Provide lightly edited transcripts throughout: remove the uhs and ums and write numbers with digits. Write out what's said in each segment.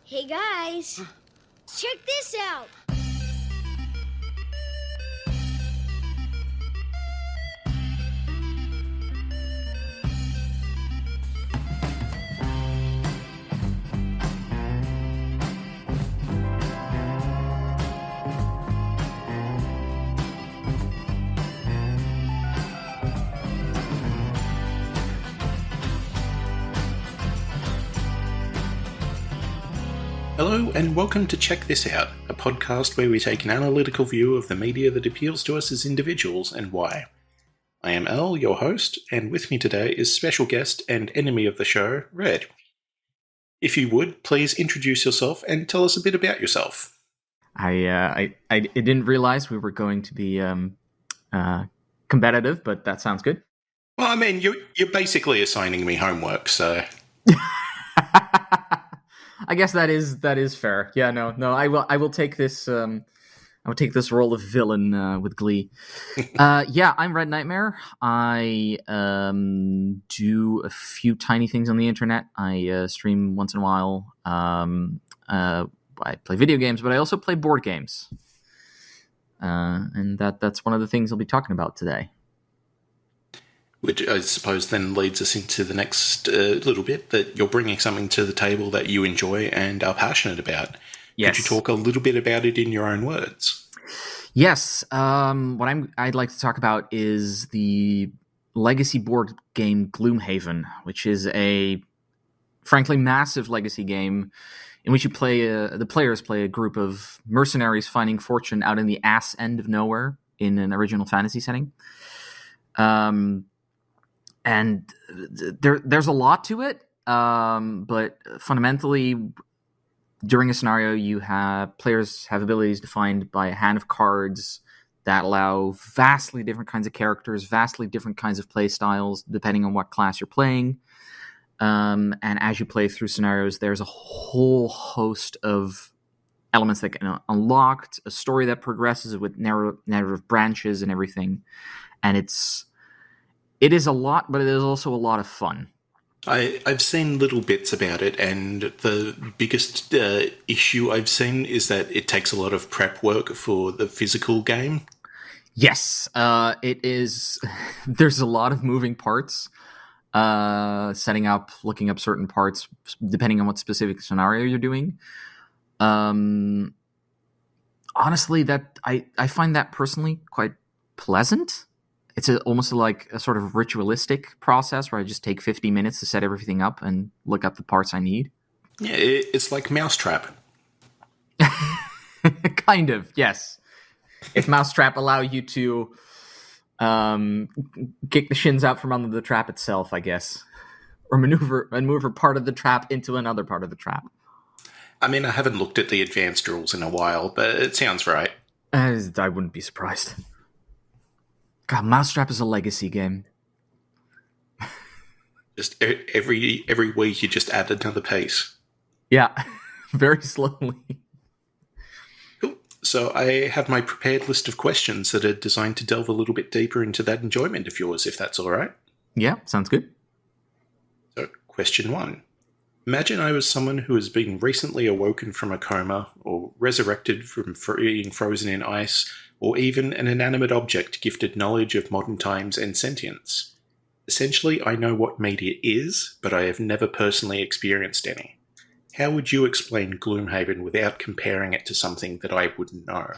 Hey guys, check this out. Hello and welcome to Check This Out, a podcast where we take an analytical view of the media that appeals to us as individuals and why. I am Al, your host, and with me today is special guest and enemy of the show, Red. If you would, please introduce yourself and tell us a bit about yourself. I didn't realize we were going to be competitive, but that sounds good. Well, I mean, you're basically assigning me homework, so... I guess that is fair. Yeah, no. I will take this. I will take this role of villain with glee. Yeah, I'm Red Nightmare. I do a few tiny things on the internet. I stream once in a while. I play video games, but I also play board games. And that's one of the things I'll be talking about today. Which I suppose then leads us into the next little bit, that you're bringing something to the table that you enjoy and are passionate about. Yes. Could you talk a little bit about it in your own words? Yes. What I'd like to talk about is the legacy board game Gloomhaven, which is a frankly massive legacy game in which you play the players play a group of mercenaries finding fortune out in the ass end of nowhere in an original fantasy setting. And there's a lot to it, but fundamentally, during a scenario, players have abilities defined by a hand of cards that allow vastly different kinds of characters, vastly different kinds of play styles, depending on what class you're playing. And as you play through scenarios, there's a whole host of elements that get unlocked, a story that progresses with narrative branches and everything, and it is a lot, but it is also a lot of fun. I've seen little bits about it, and the biggest issue I've seen is that it takes a lot of prep work for the physical game. Yes, it is. There's a lot of moving parts, setting up, looking up certain parts, depending on what specific scenario you're doing. Honestly, that I find that personally quite pleasant. It's almost like a sort of ritualistic process where I just take 50 minutes to set everything up and look up the parts I need. Yeah, it's like Mousetrap. Kind of, yes. If Mousetrap allow you to kick the shins out from under the trap itself, I guess. Or maneuver part of the trap into another part of the trap. I mean, I haven't looked at the advanced rules in a while, but it sounds right. I wouldn't be surprised. God, Mousetrap is a legacy game. Just every week you just add another piece. Yeah, very slowly. Cool. So I have my prepared list of questions that are designed to delve a little bit deeper into that enjoyment of yours, if that's all right. Yeah, sounds good. So, question 1. Imagine I was someone who has been recently awoken from a coma, or resurrected from being frozen in ice, or even an inanimate object gifted knowledge of modern times and sentience. Essentially, I know what media is, but I have never personally experienced any. How would you explain Gloomhaven without comparing it to something that I wouldn't know?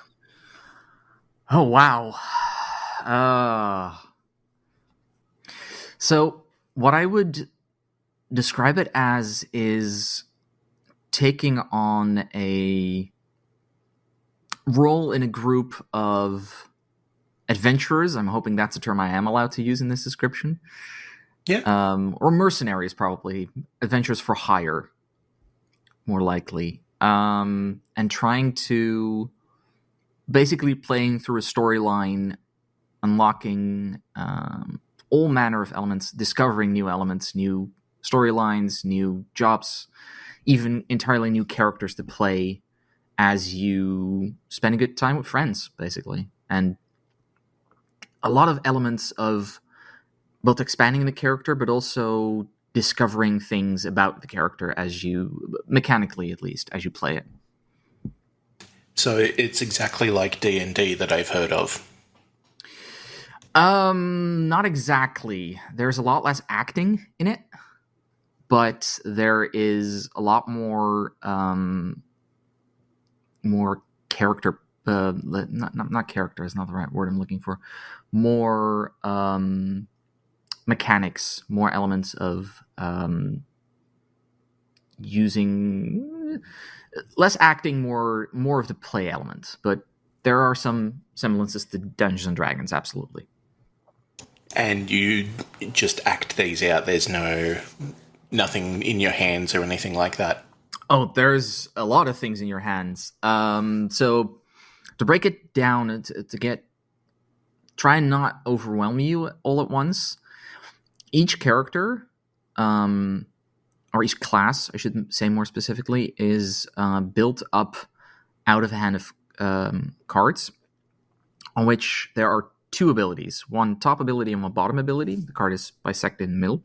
Oh, wow. So, what I would describe it as is taking on a role in a group of adventurers. I'm hoping that's a term I am allowed to use in this description. Yeah. Or mercenaries, probably. Adventurers for hire, more likely. And trying to basically playing through a storyline, unlocking all manner of elements, discovering new elements, new storylines, new jobs, even entirely new characters to play as you spend a good time with friends, basically. And a lot of elements of both expanding the character, but also discovering things about the character mechanically at least, as you play it. So it's exactly like D&D that I've heard of. Not exactly. There's a lot less acting in it, but there is a lot more more character. Not character is not the right word I'm looking for. More mechanics, more elements of using less acting, more of the play element. But there are some semblances to Dungeons and Dragons, absolutely. And you just act these out. There's nothing in your hands or anything like that. Oh, there's a lot of things in your hands. So to break it down, try and not overwhelm you all at once. Each character, or each class, I should say more specifically, is built up out of a hand of cards, on which there are two abilities, one top ability and one bottom ability. The card is bisected in the middle.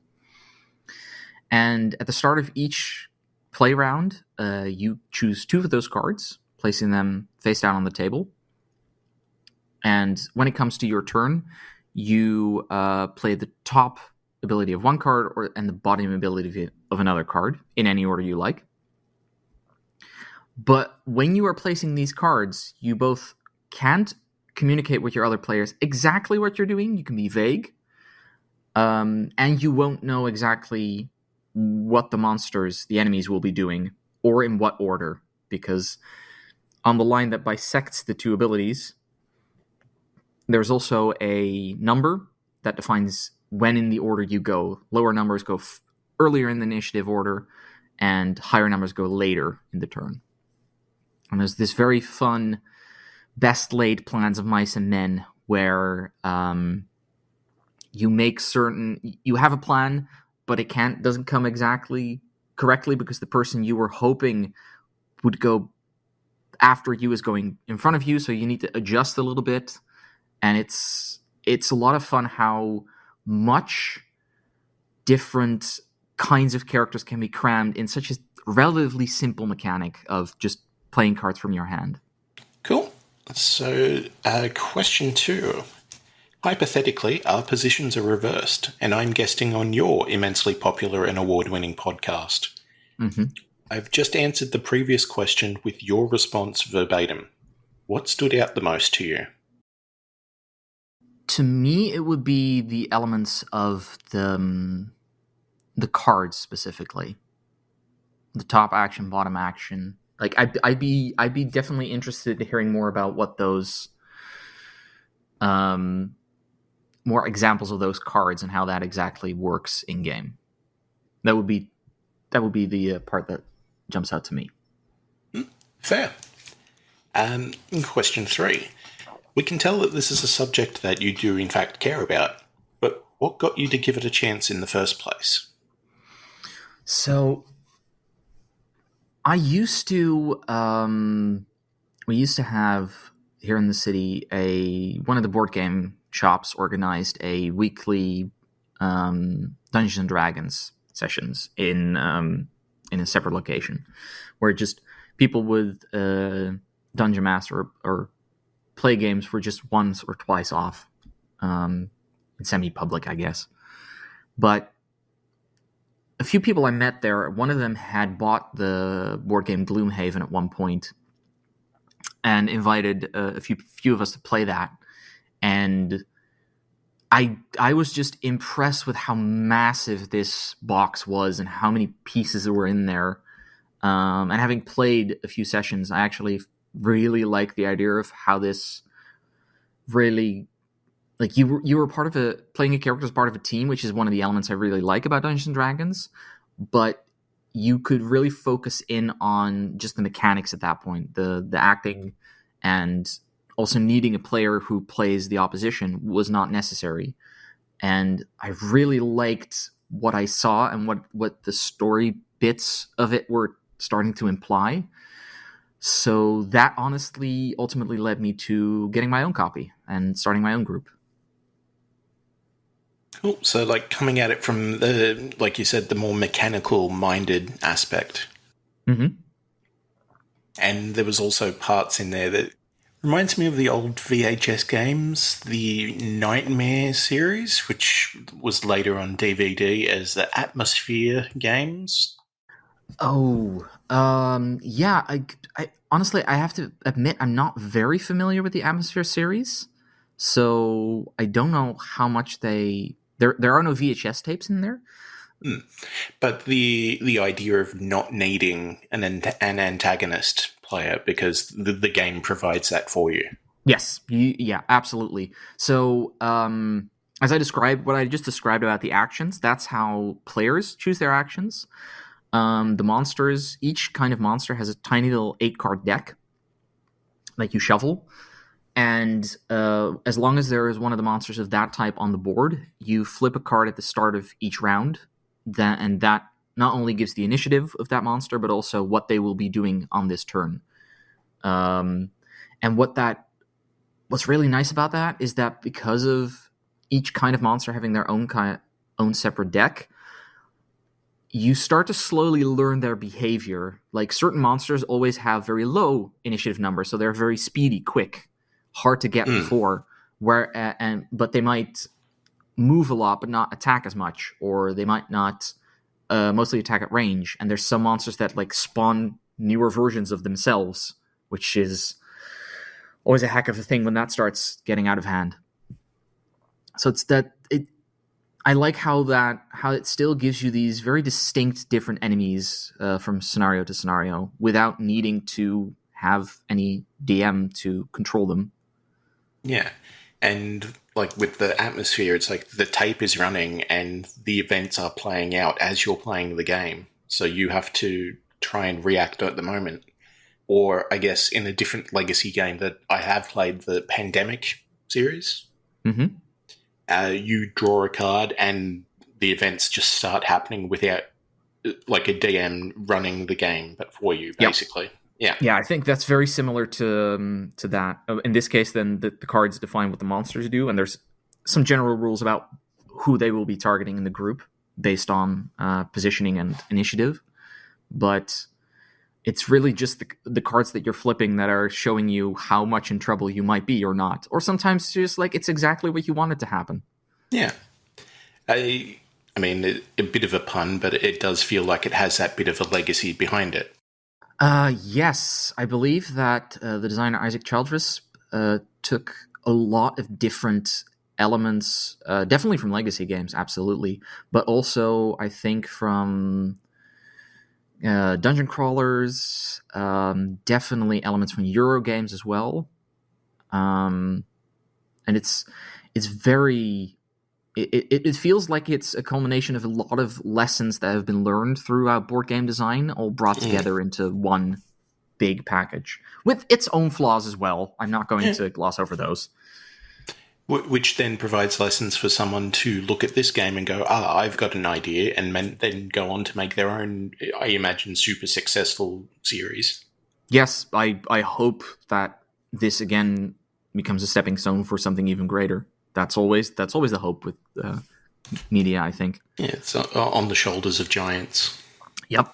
And at the start of each play round, you choose two of those cards, placing them face down on the table. And when it comes to your turn, you play the top ability of one card and the bottom ability of another card, in any order you like. But when you are placing these cards, you both can't communicate with your other players exactly what you're doing. You can be vague. And you won't know exactly what the enemies will be doing, or in what order, because on the line that bisects the two abilities, there's also a number that defines when in the order you go. Lower numbers go earlier in the initiative order, and higher numbers go later in the turn. And there's this very fun best laid plans of mice and men where you have a plan, but it doesn't come exactly correctly because the person you were hoping would go after you is going in front of you, so you need to adjust a little bit. And it's a lot of fun how much different kinds of characters can be crammed in such a relatively simple mechanic of just playing cards from your hand. Cool. So, question 2. Hypothetically, our positions are reversed, and I'm guesting on your immensely popular and award-winning podcast. Mm-hmm. I've just answered the previous question with your response verbatim. What stood out the most to you? To me, it would be the elements of the cards specifically, the top action, bottom action. Like I'd be definitely interested in hearing more about what those, more examples of those cards and how that exactly works in game. That would be the part that jumps out to me. Fair. Question 3. We can tell that this is a subject that you do in fact care about, but what got you to give it a chance in the first place? So, I used to, we used to have here in the city one of the board game shops organized a weekly Dungeons and Dragons sessions in a separate location, where just people with Dungeon Master or play games were just once or twice off, semi-public, I guess. But a few people I met there, one of them had bought the board game Gloomhaven at one point and invited a few of us to play that. And I was just impressed with how massive this box was and how many pieces there were in there. And having played a few sessions, I actually really like the idea of how this really, like, you were part of playing a character as part of a team, which is one of the elements I really like about Dungeons and Dragons. But you could really focus in on just the mechanics at that point, the acting, and also needing a player who plays the opposition was not necessary. And I really liked what I saw and what the story bits of it were starting to imply. So that honestly ultimately led me to getting my own copy and starting my own group. Cool. So, like, coming at it from the, like you said, the more mechanical-minded aspect. Mm-hmm. And there was also parts in there that reminds me of the old VHS games, the Nightmare series, which was later on DVD as the Atmosphere games. Oh, yeah. I honestly, I have to admit, I'm not very familiar with the Atmosphere series, so I don't know how much they. There are no VHS tapes in there. But the idea of not needing an antagonist player because the game provides that for you. Yes, yeah, absolutely. So, as I described, what I just described about the actions, that's how players choose their actions. The monsters, each kind of monster has a tiny little 8-card deck, like you shuffle. And as long as there is one of the monsters of that type on the board, you flip a card at the start of each round. That not only gives the initiative of that monster, but also what they will be doing on this turn. Um, and what's really nice about that is that because of each kind of monster having their own separate deck, you start to slowly learn their behavior. Like certain monsters always have very low initiative numbers, so they're very speedy, quick, hard to get before. But they might move a lot, but not attack as much, or they might not mostly attack at range. And there's some monsters that like spawn newer versions of themselves, which is always a heck of a thing when that starts getting out of hand. So it's that it. I like how it still gives you these very distinct different enemies from scenario to scenario without needing to have any DM to control them. Yeah. And like with the Atmosphere, it's like the tape is running and the events are playing out as you're playing the game. So you have to try and react at the moment. Or I guess in a different legacy game that I have played, the Pandemic series, Mm-hmm. you draw a card and the events just start happening without like a DM running the game, but for you, basically. Yep. Yeah, I think that's very similar to that. In this case, then the cards define what the monsters do, and there's some general rules about who they will be targeting in the group based on positioning and initiative. But it's really just the cards that you're flipping that are showing you how much in trouble you might be or not. Or sometimes just like it's exactly what you wanted to happen. Yeah. I mean, a bit of a pun, but it does feel like it has that bit of a legacy behind it. Yes, I believe that the designer Isaac Childress took a lot of different elements, definitely from legacy games, absolutely, but also I think from dungeon crawlers, definitely elements from Euro games as well, and it's very. It feels like it's a culmination of a lot of lessons that have been learned throughout board game design, all brought together into one big package with its own flaws as well. I'm not going to gloss over those. Which then provides lessons for someone to look at this game and go, I've got an idea, and then go on to make their own, I imagine, super successful series. Yes, I hope that this again becomes a stepping stone for something even greater. That's always the hope with media, I think. Yeah, it's on the shoulders of giants. Yep.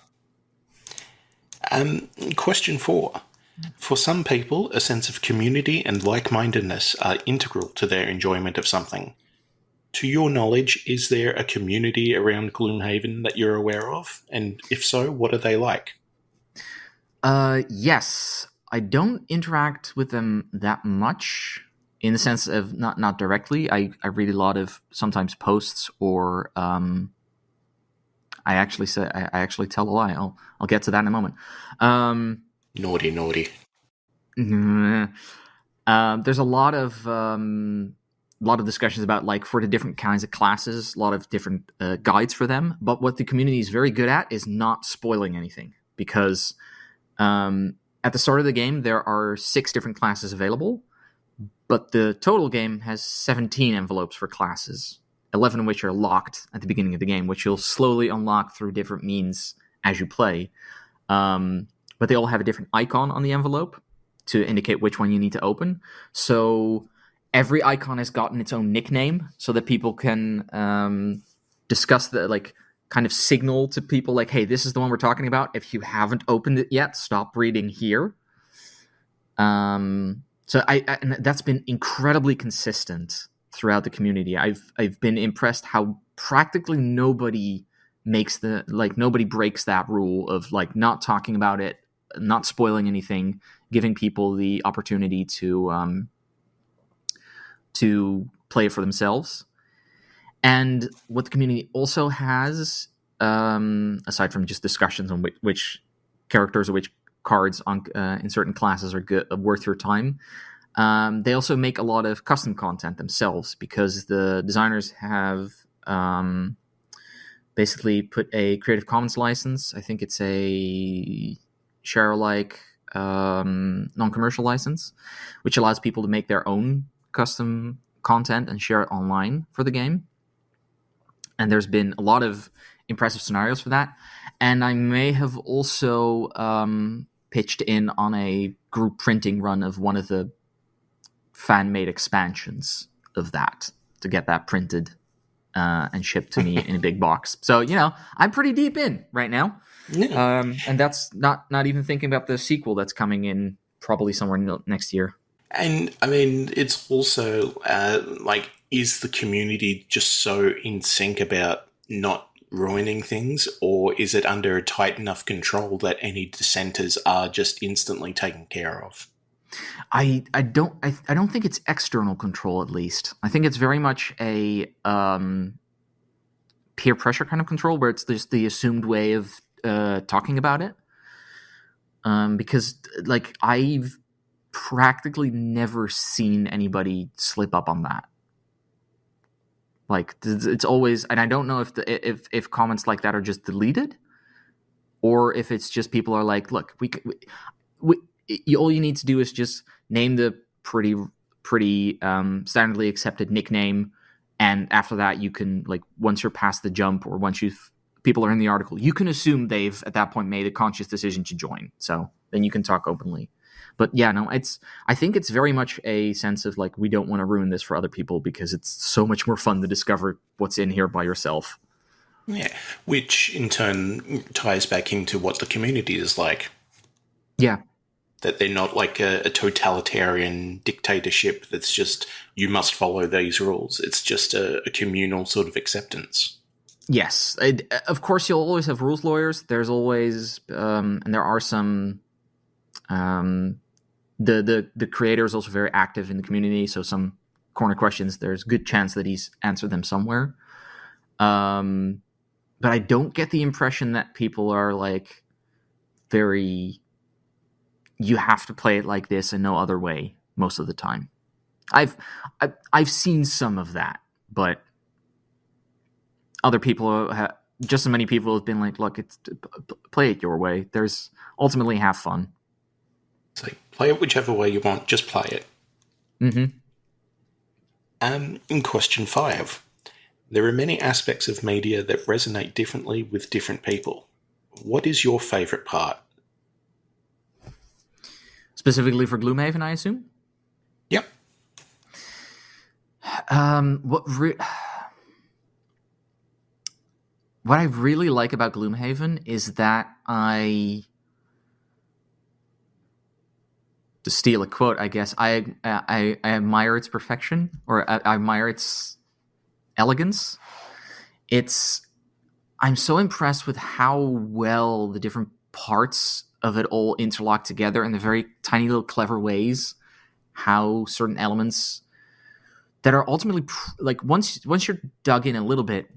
Question 4. For some people, a sense of community and like-mindedness are integral to their enjoyment of something. To your knowledge, is there a community around Gloomhaven that you're aware of? And if so, what are they like? Yes. I don't interact with them that much in the sense of not directly. I read a lot of sometimes posts or I actually tell a lie. I'll get to that in a moment. Naughty. There's a lot of discussions about like for the different kinds of classes, a lot of different guides for them. But what the community is very good at is not spoiling anything because at the start of the game there are 6 different classes available, but the total game has 17 envelopes for classes, 11 of which are locked at the beginning of the game, which you'll slowly unlock through different means as you play. But they all have a different icon on the envelope to indicate which one you need to open. So every icon has gotten its own nickname so that people can discuss the like kind of signal to people like, hey, this is the one we're talking about. If you haven't opened it yet, stop reading here. So and that's been incredibly consistent throughout the community. I've been impressed how practically nobody nobody breaks that rule of like not talking about it, not spoiling anything, giving people the opportunity to play it for themselves. And what the community also has, aside from just discussions on which characters or which cards on in certain classes are good, worth your time, they also make a lot of custom content themselves because the designers have basically put a Creative Commons license. I think it's a share alike non-commercial license, which allows people to make their own custom content and share it online for the game. And there's been a lot of impressive scenarios for that. And I may have also pitched in on a group printing run of one of the fan-made expansions of that to get that printed and shipped to me in a big box. So, I'm pretty deep in right now. Yeah. And that's not even thinking about the sequel that's coming in probably somewhere next year. And I mean, it's also is the community just so in sync about not ruining things, or is it under a tight enough control that any dissenters are just instantly taken care of? I don't think it's external control. At least I think it's very much a peer pressure kind of control, where it's just the assumed way of talking about it. Because like I've practically never seen anybody slip up on that. Like it's always, and I don't know if comments like that are just deleted, or if it's just people are like, look, we all you need to do is just name the pretty standardly accepted nickname, and after that you can, like, once you're past the jump, or once people are in the article, you can assume they've at that point made a conscious decision to join. So then you can talk openly. But yeah, no, I think it's very much a sense of like, we don't want to ruin this for other people because it's so much more fun to discover what's in here by yourself. Yeah, which in turn ties back into what the community is like. Yeah. That they're not like a totalitarian dictatorship that's just, you must follow these rules. It's just a communal sort of acceptance. Yes. Of course, you'll always have rules lawyers. There's always, and there are some... The creator is also very active in the community, so some corner questions, there's good chance that he's answered them somewhere. But I don't get the impression that people are like very, you have to play it like this and no other way most of the time. I've seen some of that, but other people just as many people have been like, look, it's play it your way. There's ultimately have fun. It's like, play it whichever way you want, just play it. Mm-hmm. In question 5, there are many aspects of media that resonate differently with different people. What is your favourite part? Specifically for Gloomhaven, I assume? Yep. What I really like about Gloomhaven is that to steal a quote, I guess, I admire its perfection, or I admire its elegance. I'm so impressed with how well the different parts of it all interlock together in the very tiny little clever ways. How certain elements that are ultimately like once you're dug in a little bit,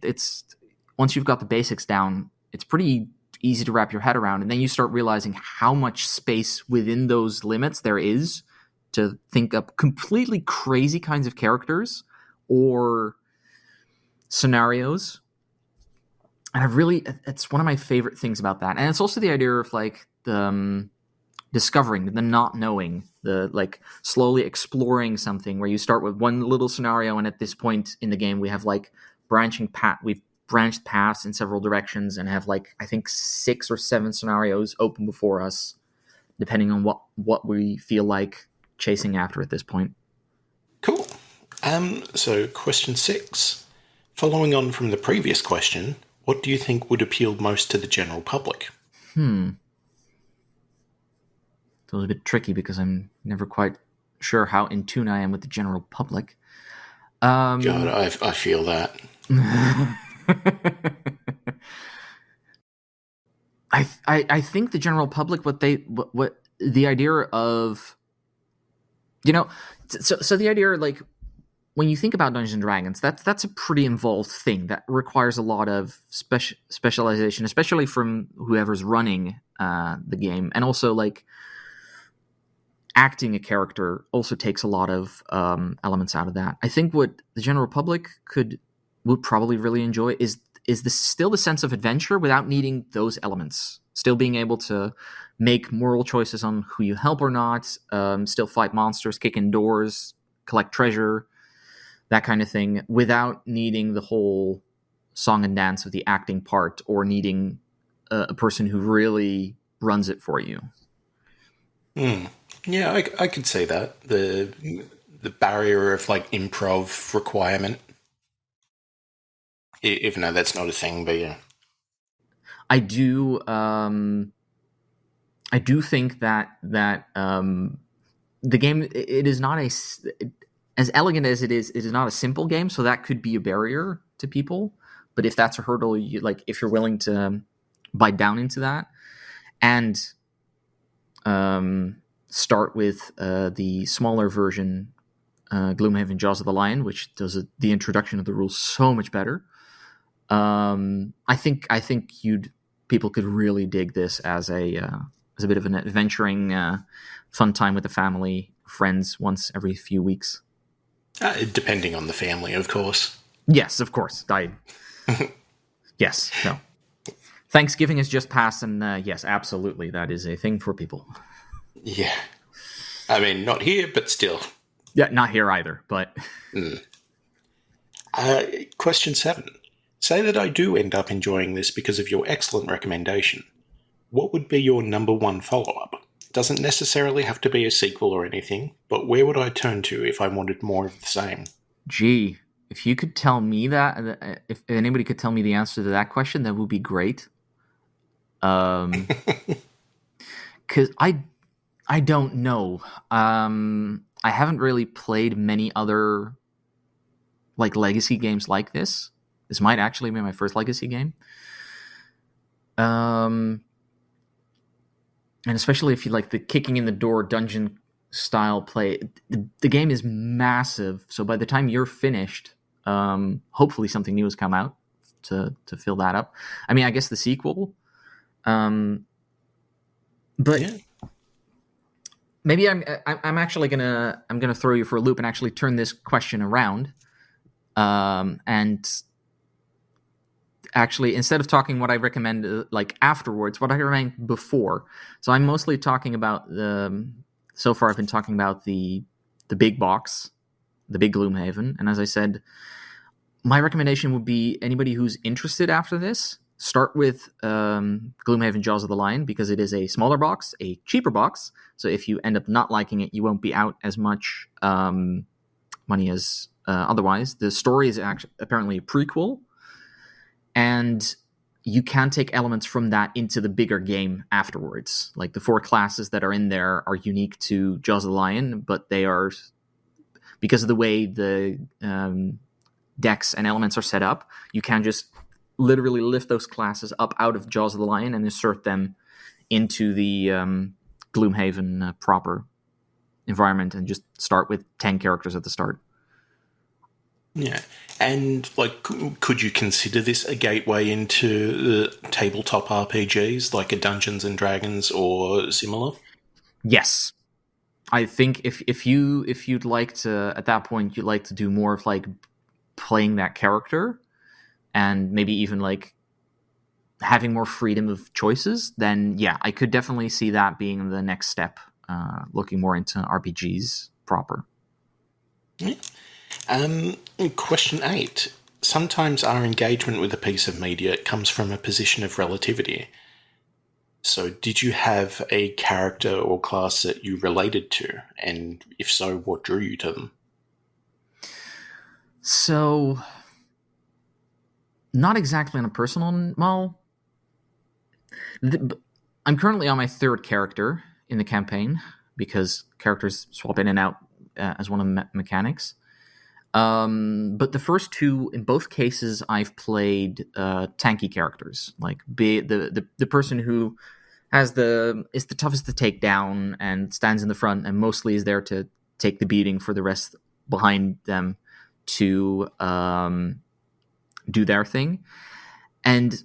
once you've got the basics down, it's pretty easy to wrap your head around, and then you start realizing how much space within those limits there is to think up completely crazy kinds of characters or scenarios. And it's one of my favorite things about that. And it's also the idea of like the discovering, the not knowing, the like slowly exploring something where you start with one little scenario, and at this point in the game we have like we've branched paths in several directions and have like, I think 6 or 7 scenarios open before us, depending on what we feel like chasing after at this point. Cool. So question 6. Following on from the previous question, what do you think would appeal most to the general public? It's a little bit tricky because I'm never quite sure how in tune I am with the general public. God, I feel that. I think the general public, what the idea of, so the idea, like, when you think about Dungeons and Dragons, that's a pretty involved thing that requires a lot of specialization, especially from whoever's running the game, and also like acting a character also takes a lot of elements out of that. I think what the general public would probably really enjoy is still the sense of adventure without needing those elements. Still being able to make moral choices on who you help or not, still fight monsters, kick in doors, collect treasure, that kind of thing, without needing the whole song and dance of the acting part or needing a person who really runs it for you. Yeah, I could say that. The barrier of like improv requirement. Even though that's not a thing, but yeah. I do think that the game, it is not as elegant as it is not a simple game, so that could be a barrier to people. But if that's a hurdle, if you're willing to bite down into that and start with the smaller version, Gloomhaven Jaws of the Lion, which does the introduction of the rules so much better. I think people could really dig this as a bit of an adventuring, fun time with the family, friends once every few weeks. Depending on the family, of course. Yes, of course. Yes, no. Thanksgiving has just passed, and yes, absolutely, that is a thing for people. Yeah. I mean, not here, but still. Yeah, not here either, but... Question 7. Say that I do end up enjoying this because of your excellent recommendation. What would be your number one follow-up? Doesn't necessarily have to be a sequel or anything, but where would I turn to if I wanted more of the same? Gee, if you could tell me that, if anybody could tell me the answer to that question, that would be great. Because I don't know. I haven't really played many other like legacy games like this. This might actually be my first legacy game. And especially if you like the kicking in the door dungeon style play, the game is massive. So by the time you're finished, hopefully something new has come out to fill that up. I mean, I guess the sequel. But yeah. Maybe I'm actually gonna throw you for a loop and actually turn this question around, and actually, instead of talking what I recommend like afterwards, what I recommend before. So I'm mostly talking about so far I've been talking about the big box, the big Gloomhaven, and as I said, my recommendation would be anybody who's interested after this, start with Gloomhaven Jaws of the Lion, because it is a smaller box, a cheaper box. So if you end up not liking it, you won't be out as much money as otherwise. The story is apparently a prequel, and you can take elements from that into the bigger game afterwards. Like the 4 classes that are in there are unique to Jaws of the Lion, but they are, because of the way the decks and elements are set up, you can just literally lift those classes up out of Jaws of the Lion and insert them into the Gloomhaven proper environment and just start with 10 characters at the start. Yeah, and like, could you consider this a gateway into the tabletop RPGs, like a Dungeons and Dragons or similar? Yes, I think if you'd like to, at that point, you'd like to do more of like playing that character, and maybe even like having more freedom of choices, then yeah, I could definitely see that being the next step, looking more into RPGs proper. Yeah. Question 8. Sometimes our engagement with a piece of media comes from a position of relativity. So did you have a character or class that you related to? And if so, what drew you to them? So, not exactly on a personal. Well, I'm currently on my third character in the campaign because characters swap in and out as one of the mechanics. But the first two, in both cases, I've played tanky characters, like the person who is the toughest to take down and stands in the front and mostly is there to take the beating for the rest behind them to do their thing. And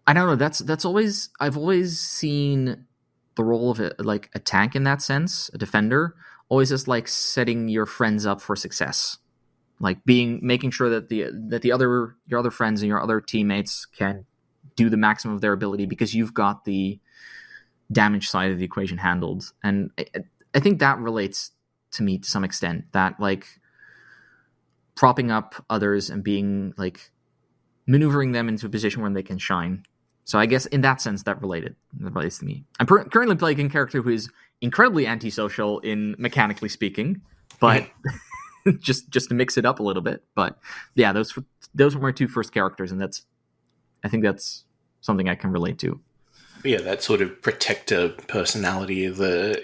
I don't know. That's always I've always seen the role of it like a tank in that sense, a defender, always just like setting your friends up for success, like making sure that your other friends and your other teammates can do the maximum of their ability because you've got the damage side of the equation handled. And I think that relates to me to some extent. That like propping up others and being like maneuvering them into a position where they can shine. So I guess in that sense, that relates to me. I'm currently playing a character who is incredibly antisocial in mechanically speaking, but just to mix it up a little bit. But yeah, those were my two first characters, and I think that's something I can relate to. Yeah, that sort of protector personality of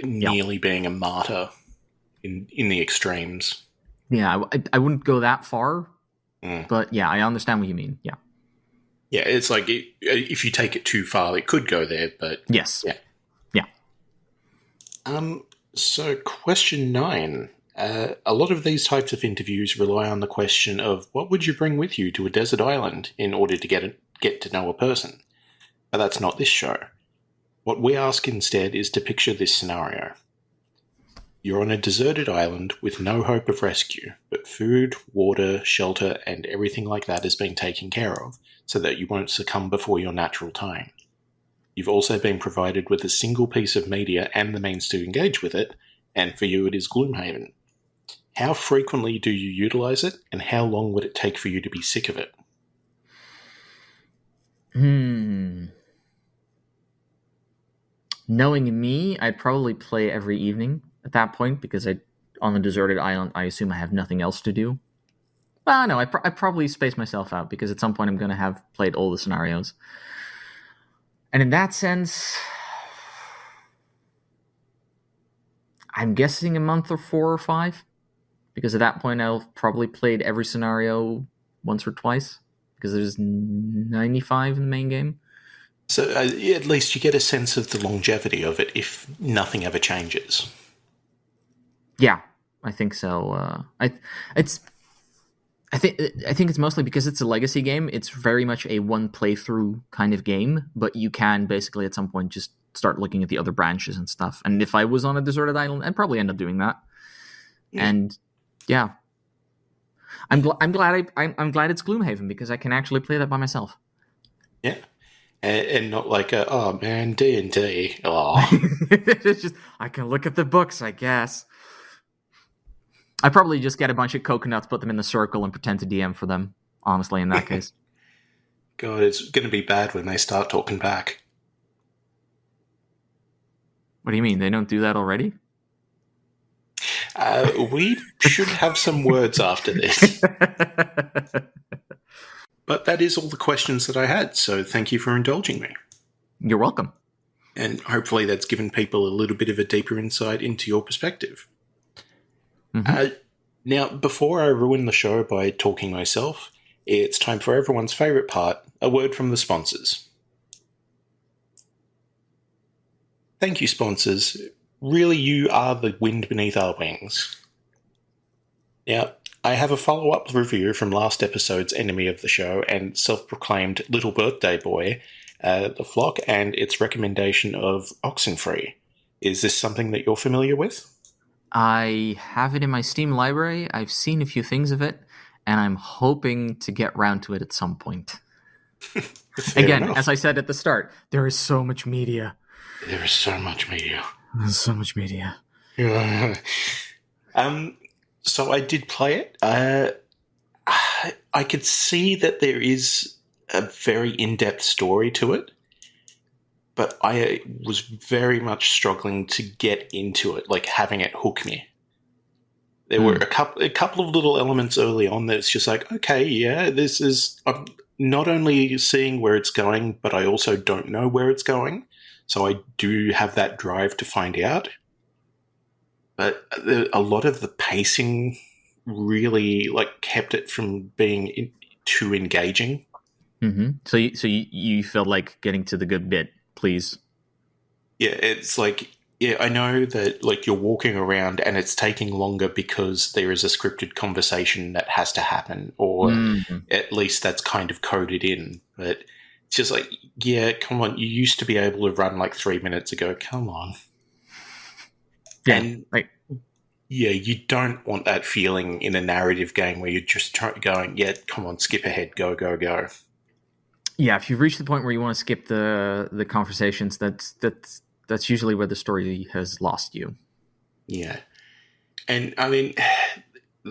nearly being a martyr in the extremes. Yeah, I wouldn't go that far, but yeah, I understand what you mean. Yeah. Yeah, it's like if you take it too far, it could go there, but... Yes. Yeah. So, question 9. A lot of these types of interviews rely on the question of what would you bring with you to a desert island in order to get to know a person? But that's not this show. What we ask instead is to picture this scenario. You're on a deserted island with no hope of rescue, but food, water, shelter, and everything like that is being taken care of, so that you won't succumb before your natural time. You've also been provided with a single piece of media and the means to engage with it, and for you it is Gloomhaven. How frequently do you utilise it, and how long would it take for you to be sick of it? Knowing me, I'd probably play every evening at that point because on a deserted island, I assume I have nothing else to do. Well, no, I probably space myself out because at some point I'm going to have played all the scenarios. And in that sense, I'm guessing a month or 4 or 5. Because at that point I'll probably played every scenario once or twice. Because there's 95 in the main game. So at least you get a sense of the longevity of it if nothing ever changes. Yeah, I think so. I think it's mostly because it's a legacy game. It's very much a one playthrough kind of game, but you can basically at some point just start looking at the other branches and stuff. And if I was on a deserted island, I'd probably end up doing that. Yeah. And yeah, I'm glad it's Gloomhaven because I can actually play that by myself. Yeah. And not like oh man, D&D. Oh. It's just I can look at the books, I guess. I probably just get a bunch of coconuts, put them in the circle, and pretend to DM for them. Honestly, in that case. God, it's going to be bad when they start talking back. What do you mean? They don't do that already? We should have some words after this. But that is all the questions that I had, so thank you for indulging me. You're welcome. And hopefully that's given people a little bit of a deeper insight into your perspective. Mm-hmm. Now, before I ruin the show by talking myself, it's time for everyone's favourite part, a word from the sponsors. Thank you, sponsors. Really, you are the wind beneath our wings. Now, I have a follow-up review from last episode's enemy of the show and self-proclaimed little birthday boy, The Flock, and its recommendation of Oxenfree. Is this something that you're familiar with? I have it in my Steam library. I've seen a few things of it, and I'm hoping to get round to it at some point. Again, enough. As I said at the start, there is so much media. There is so much media. There's so much media. So I did play it. I could see that there is a very in-depth story to it, but I was very much struggling to get into it, like having it hook me. There were a couple of little elements early on that's just like, okay, yeah, this is... I'm not only seeing where it's going, but I also don't know where it's going. So I do have that drive to find out. But a lot of the pacing really kept it from being too engaging. Mm-hmm. So you felt like getting to the good bit, please. Yeah, it's I know that you're walking around and it's taking longer because there is a scripted conversation that has to happen, or at least that's kind of coded in. But it's just yeah, come on, you used to be able to run 3 minutes ago. Come on. Yeah, and yeah, you don't want that feeling in a narrative game where you're just going, yeah, come on, skip ahead, go, go, go. Yeah, if you've reached the point where you want to skip the conversations, that's usually where the story has lost you. Yeah. And, I mean,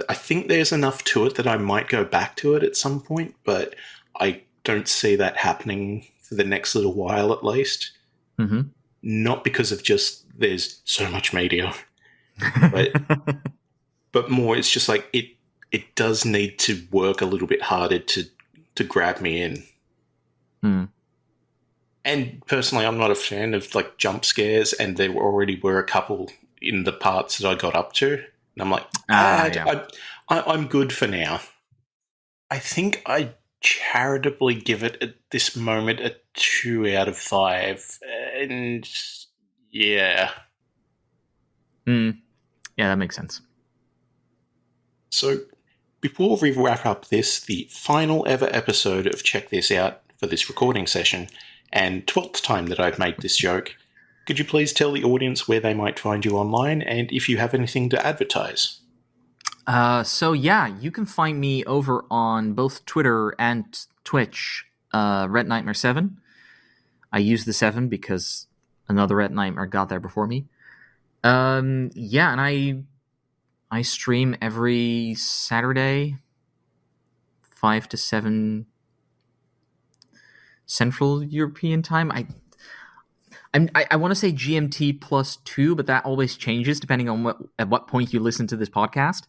I think there's enough to it that I might go back to it at some point, but I don't see that happening for the next little while at least. Mm-hmm. Not because of just there's so much media, but more it's just it does need to work a little bit harder to grab me in. And personally, I'm not a fan of jump scares, and there already were a couple in the parts that I got up to, and I'm like, I'm good for now. I think I charitably give it at this moment a 2 out of 5, and yeah. Yeah, that makes sense. So, before we wrap up the final ever episode of Check This Out for this recording session, and 12th time that I've made this joke, could you please tell the audience where they might find you online and if you have anything to advertise? So yeah, you can find me over on both Twitter and Twitch, Ret Nightmare 7. I use the 7 because another Ret Nightmare got there before me. Yeah, and I stream every Saturday, 5 to 7 Central European time. I want to say GMT +2, but that always changes depending on at what point you listen to this podcast.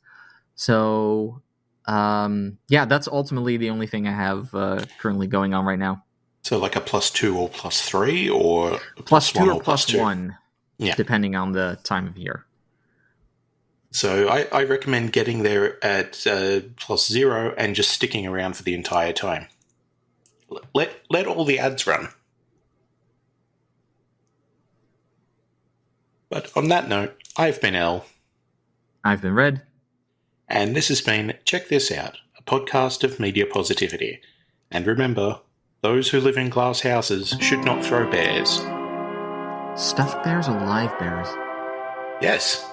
So, yeah, that's ultimately the only thing I have currently going on right now. So a +2 or +3, or +2 or +2? +1, yeah, depending on the time of year. So I recommend getting there at +0 and just sticking around for the entire time. Let all the ads run. But on that note, I've been L. I've been Red. And this has been Check This Out, a podcast of media positivity. And remember, those who live in glass houses should not throw bears. Stuffed bears or live bears? Yes.